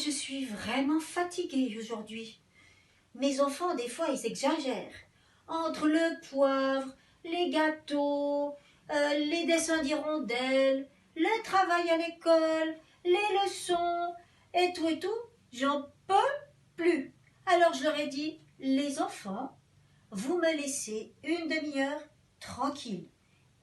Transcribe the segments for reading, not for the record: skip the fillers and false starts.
je suis vraiment fatiguée aujourd'hui. Mes enfants, des fois, ils exagèrent. Entre le poivre, les gâteaux, les dessins d'hirondelles, le travail à l'école, les leçons, et tout, j'en peux plus. Alors je leur ai dit, les enfants, vous me laissez une demi-heure tranquille.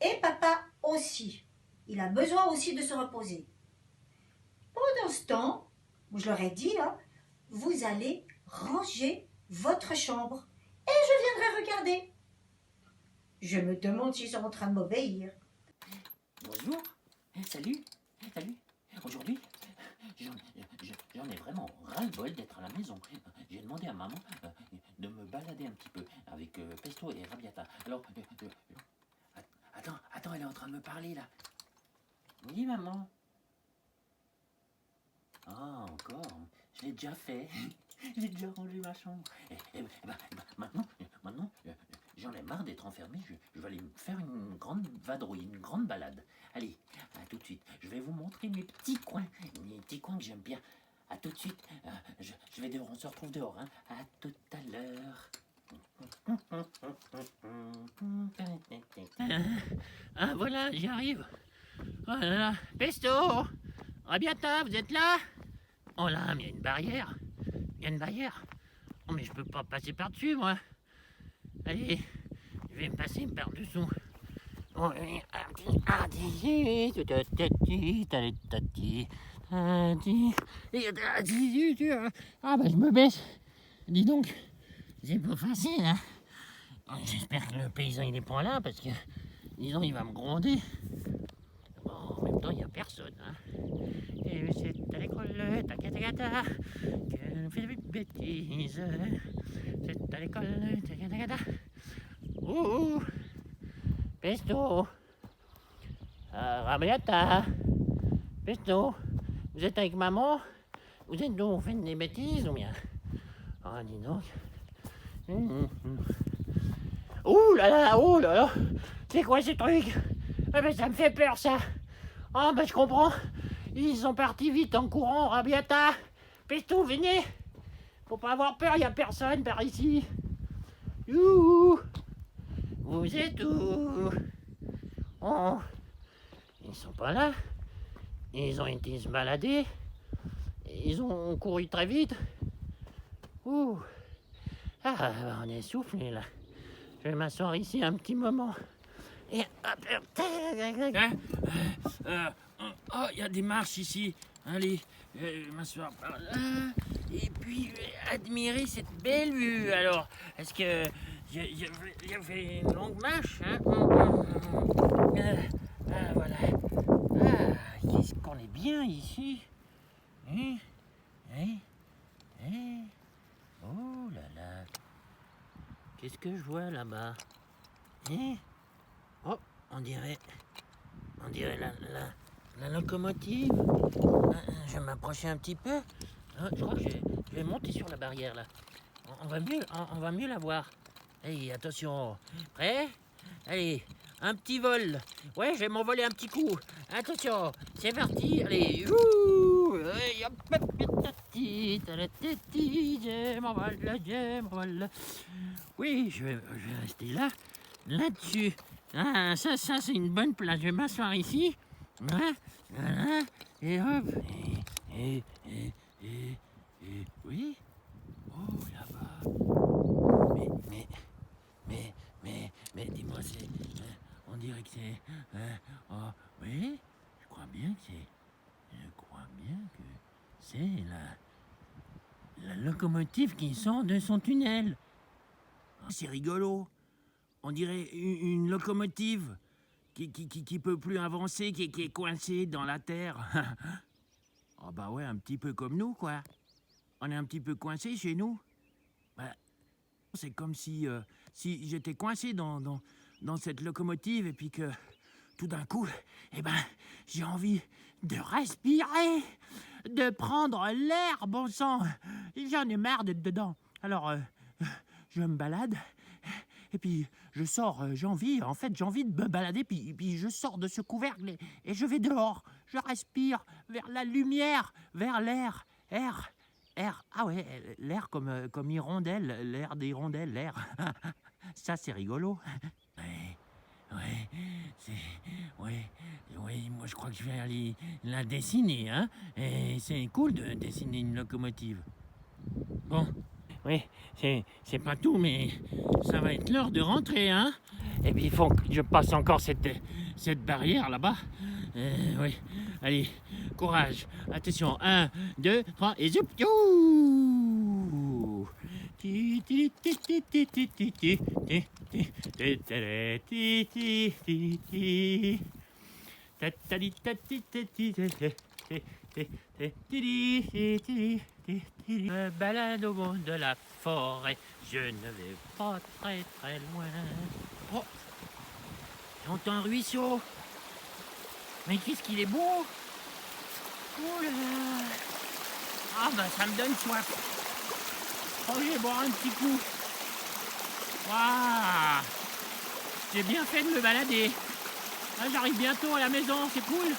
Et papa aussi. Il a besoin aussi de se reposer. Pendant ce temps, je leur ai dit, là, vous allez ranger votre chambre et je viendrai regarder. Je me demande s'ils sont en train de m'obéir. Bonjour, salut, salut. Aujourd'hui, j'en ai vraiment ras-le-bol d'être à la maison. J'ai demandé à maman de me balader un petit peu avec Pesto et Rabiata. Alors, attends, elle est en train de me parler là. Oui, maman. Ah, encore. Je l'ai déjà fait. J'ai déjà rangé ma chambre. Maintenant, j'en ai marre d'être enfermé. Je vais aller me faire une grande vadrouille, une grande balade. Allez, à tout de suite. Je vais vous montrer mes petits coins que j'aime bien. À tout de suite. Je vais dehors. On se retrouve dehors. Hein. À tout à l'heure. Ah voilà, j'y arrive. Oh là là, Pesto, Rabiata, vous êtes là? Oh là, mais il y a une barrière. Il y a une barrière. Oh mais je peux pas passer par-dessus moi. Allez, je vais me passer par-dessous. Oh, ah bah je me baisse. Dis donc, c'est pas facile hein. J'espère que le paysan il est pas là parce que disons il va me gronder. Bon, en même temps il n'y a personne hein. Et c'est à l'école, ta que nous fait des bêtises. C'est à l'école, ta. Ouh, Pesto, Rabiata, Pesto, vous êtes avec maman? Vous êtes donc, vous faites des bêtises ou bien? Ah, dis donc. Oh là là, c'est quoi ces trucs? Ah ben ça me fait peur ça. Ah ben je comprends. Ils sont partis vite en courant, Rabiata. Pesto, venez. Faut pas avoir peur, y a personne par ici. Youhou. Vous êtes où? Oh, ils sont pas là. Ils ont été se balader. Ils ont couru très vite. Ouh. Ah, on est soufflé là. Je vais m'asseoir ici un petit moment. Et Hein oh, il y a des marches ici. Allez, je vais m'asseoir par là. Et puis, je vais admirer cette belle vue. Alors, est-ce que j'ai fait une longue marche hein voilà. Ah, qu'est-ce qu'on est bien ici. Hein? Hein? Hein? Oh là là. Qu'est-ce que je vois là-bas? Hein? Oh, on dirait la locomotive. Je vais m'approcher un petit peu. Je crois que je vais monter sur la barrière là. On va mieux la voir. Allez, attention. Prêt? Allez, un petit vol. Ouais, je vais m'envoler un petit coup. Attention, c'est parti. Allez, je m'envole. Oui, je vais rester là-dessus. Ah, ça c'est une bonne place. Je vais m'asseoir ici. Voilà, et hop. Oui. Oh, là-bas. Mais dis-moi, on dirait que c'est... oh, oui, je crois bien que c'est la locomotive qui sort de son tunnel. C'est rigolo. On dirait une locomotive qui peut plus avancer, qui est coincée dans la terre. Oh bah ouais, un petit peu comme nous, quoi. On est un petit peu coincé chez nous. Bah, c'est comme si j'étais coincé dans cette locomotive et puis que tout d'un coup, eh ben, j'ai envie de respirer, de prendre l'air, bon sang. J'en ai marre d'être dedans. Alors, je me balade et puis je sors. J'ai envie de me balader, puis je sors de ce couvercle et je vais dehors. Je respire vers la lumière, vers l'air. Air. Air. Ah ouais, l'air comme hirondelle, l'air des hirondelles, l'air. Ça, c'est rigolo. Ouais, ouais, moi je crois que je vais aller la dessiner, hein. Et c'est cool de dessiner une locomotive. Bon, oui, c'est pas tout, mais ça va être l'heure de rentrer, hein. Et puis il faut que je passe encore cette barrière là-bas. Oui, allez, courage. Attention, 1, 2, 3, et zoup, you. Me balade au bout de la forêt, je ne vais pas très très loin. Oh, j'entends un ruisseau. Mais qu'est-ce qu'il est beau! Oh là là! Ah bah ça me donne soif. Oh, je vais boire un petit coup. Waouh! J'ai bien fait de me balader. Ah, j'arrive bientôt à la maison, c'est cool.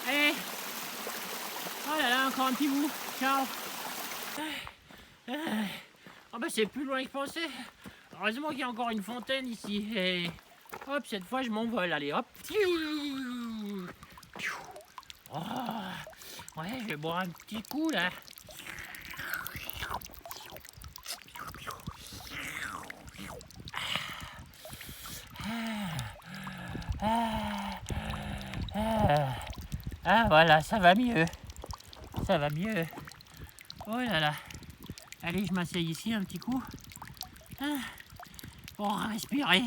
Allez! Oh là là, encore un petit bout. Ciao! Oh bah c'est plus loin que je pensais. Heureusement qu'il y a encore une fontaine ici. Et hop, cette fois je m'envole. Allez, hop! Oh, ouais, je vais boire un petit coup là. Ah voilà, ça va mieux. Ça va mieux. Oh là là. Allez, je m'asseye ici un petit coup. Pour respirer.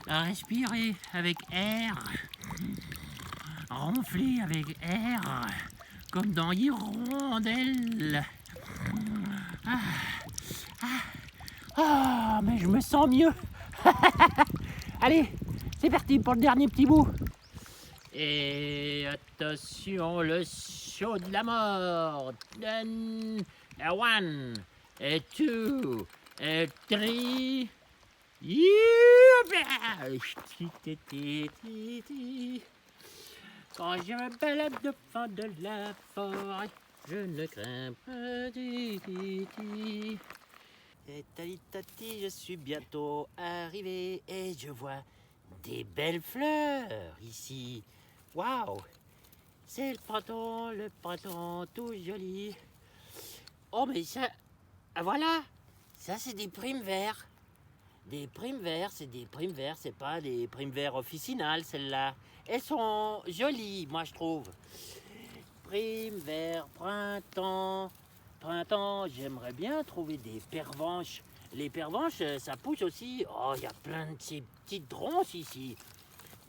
Respirer avec air. Ronfler avec air. Comme dans Hirondelle. Ah, mais je me sens mieux. Allez, c'est parti pour le dernier petit bout. Et attention, le saut de la mort. 1, 2, 3. Quand je me balade au fond de la forêt, je ne crains pas du. Et tati, je suis bientôt arrivé et je vois des belles fleurs ici. Waouh! C'est le printemps tout joli. Oh mais ça, voilà, ça c'est des primes verts. Des primes verts, c'est pas des primes verts officinales celles-là. Elles sont jolies, moi je trouve. Primes verts, printemps, j'aimerais bien trouver des pervenches. Les pervenches, ça pousse aussi. Oh, il y a plein de ces petites ronces ici.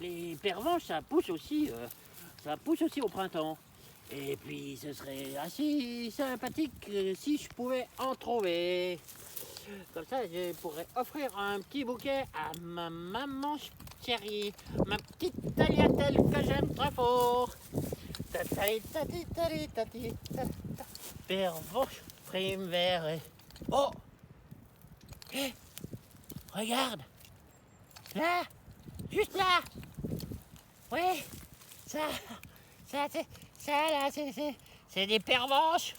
Les pervenches, ça pousse aussi au printemps. Et puis, ce serait assez sympathique si je pouvais en trouver. Comme ça, je pourrais offrir un petit bouquet à ma maman chérie, ma petite tagliatelle que j'aime très fort. Pervenche, prime vert. Oh! Hé! Regarde! Là! Juste là! Oui! Ça là, c'est des pervenches!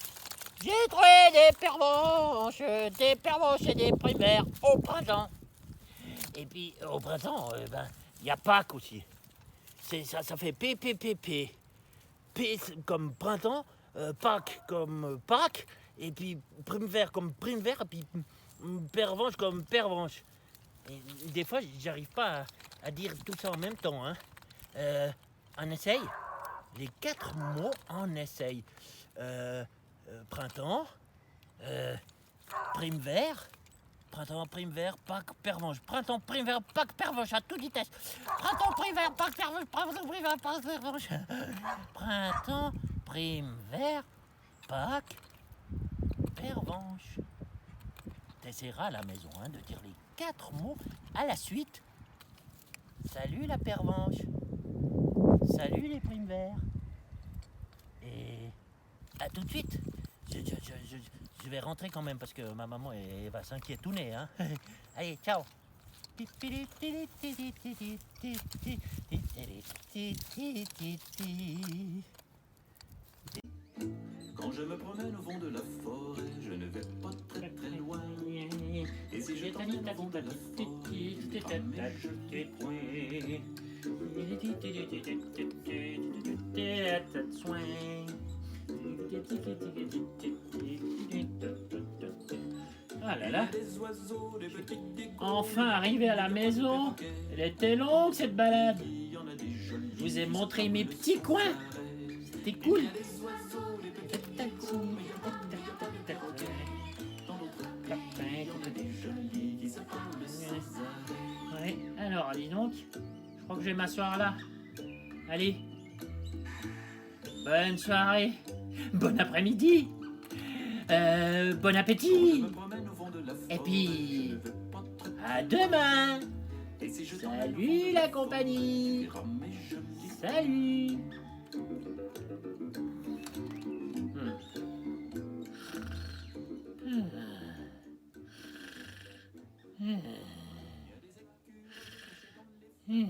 J'ai trouvé des pervenches et des primes verts au printemps. Et puis, au printemps, il y a Pâques aussi. Ça fait P. P comme printemps, Pâques comme Pâques, et puis prime vert comme prime vert, et puis pervenche comme pervenche. Et des fois, j'arrive pas à dire tout ça en même temps. Hein. On essaye. Les 4 mots, on essaye. Printemps, prime vert, printemps, prime vert, Pâques, pervenche. Printemps, prime vert, Pâques, pervenche, à toute vitesse. Printemps, prime vert, Pâques, pervenche, printemps, prime vert, Pâques, pervenche. Printemps, prime vert, Pâques, pervenche. T'essaieras à la maison de dire les 4 mots à la suite. Salut la pervenche. Salut les primes verts. Et à tout de suite. Je vais rentrer quand même parce que ma maman elle va s'inquiétouner. Hein. Allez, ciao. Quand je me promène au fond de la forêt, je ne vais pas très très loin. Et si je t'emmène au fond de la forêt, je te ramène, je te Ah là là, des oiseaux, des petits, des enfin arrivé à la maison. Elle était longue cette balade. il y en a des jolis. Je vous ai montré mes petits coins. C'était cool. Des oiseaux, des petits, des jolis qui se parlent sans arrêt. Ouais, alors dis donc, je crois que je vais m'asseoir là. Allez, bonne soirée, bon après-midi, bon appétit, Je me promène au fond de la forêt, et puis je ne vais pas très à demain. Et si je t'emmène au fond Salut de la compagnie, tu verras mes jolis. salut. Hmm.